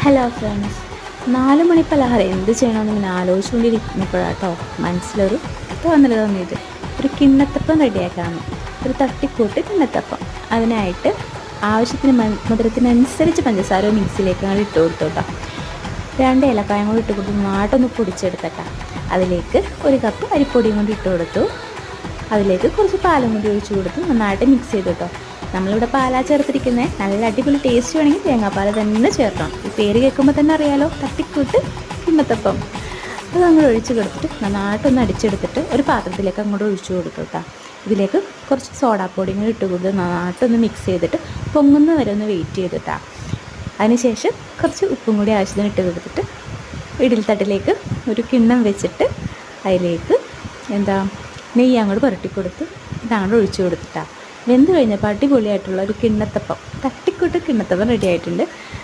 Hello friends, 4 മണി പലഹാരം എന്ത് ചെയ്യണമെന്ന് ഇങ്ങനെ ആലോചിച്ചുകൊണ്ടിരിക്കുമ്പോഴാട്ടോ മനസ്സിലൊരു തോന്നിയിട്ട് ഒരു കിണ്ണത്തപ്പം റെഡിയാക്കാമെന്ന്. ഒരു തട്ടിക്കൂട്ട് കിണ്ണത്തപ്പം. അതിനായിട്ട് ആവശ്യത്തിന് മധുരത്തിനനുസരിച്ച് പഞ്ചസാര മിക്സിയിലേക്ക് അങ്ങോട്ട് ഇട്ട് കൊടുത്തു കേട്ടോ. 2 ഏലക്കായും കൂടി ഇട്ട് കൊടുത്ത് നന്നായിട്ടൊന്ന് പൊടിച്ചെടുത്തട്ടാ. അതിലേക്ക് 1 കപ്പ് അരിപ്പൊടിയും കൊണ്ട് ഇട്ട് കൊടുത്തു. അതിലേക്ക് കുറച്ച് പാലും കൂടി ഒഴിച്ച് കൊടുത്ത് നന്നായിട്ട് മിക്സ് ചെയ്തു കേട്ടോ. നമ്മളിവിടെ പാലാ ചേർത്തിരിക്കുന്നത്. നല്ല അടിപൊളി ടേസ്റ്റ് വേണമെങ്കിൽ തേങ്ങാപ്പാൽ തന്നെ ചേർക്കണം. ഈ പേര് കേൾക്കുമ്പോൾ തന്നെ അറിയാലോ, തട്ടിക്കൂട്ട് കിണ്ണത്തപ്പം. അത് അങ്ങോട്ട് ഒഴിച്ച് കൊടുത്തിട്ട് നന്നായിട്ടൊന്ന് അടിച്ചെടുത്തിട്ട് ഒരു പാത്രത്തിലേക്ക് അങ്ങോട്ട് ഒഴിച്ചു കൊടുത്തു കേട്ടോ. ഇതിലേക്ക് കുറച്ച് സോഡാപ്പൊടിയും കൂടി ഇട്ട് കൊടുത്ത് നന്നായിട്ടൊന്ന് മിക്സ് ചെയ്തിട്ട് പൊങ്ങുന്ന വരെ ഒന്ന് വെയിറ്റ് ചെയ്തിട്ടാണ്. അതിനുശേഷം കുറച്ച് ഉപ്പും കൂടി ആവശ്യത്തിന് ഇട്ട് കൊടുത്തിട്ട് ഇഡലിത്തട്ടിലേക്ക് ഒരു കിണ്ണം വെച്ചിട്ട് അതിലേക്ക് നെയ്യ് അങ്ങോട്ട് പുരട്ടിക്കൊടുത്ത് ഇതങ്ങോട്ട് ഒഴിച്ചു കൊടുത്തിട്ടാണ്. വെന്ത് കഴിഞ്ഞപ്പോൾ അടിപൊളിയായിട്ടുള്ള ഒരു കിണ്ണത്തപ്പം, തട്ടിക്കൂട്ട് കിണ്ണത്തപ്പം റെഡി ആയിട്ടുണ്ട്.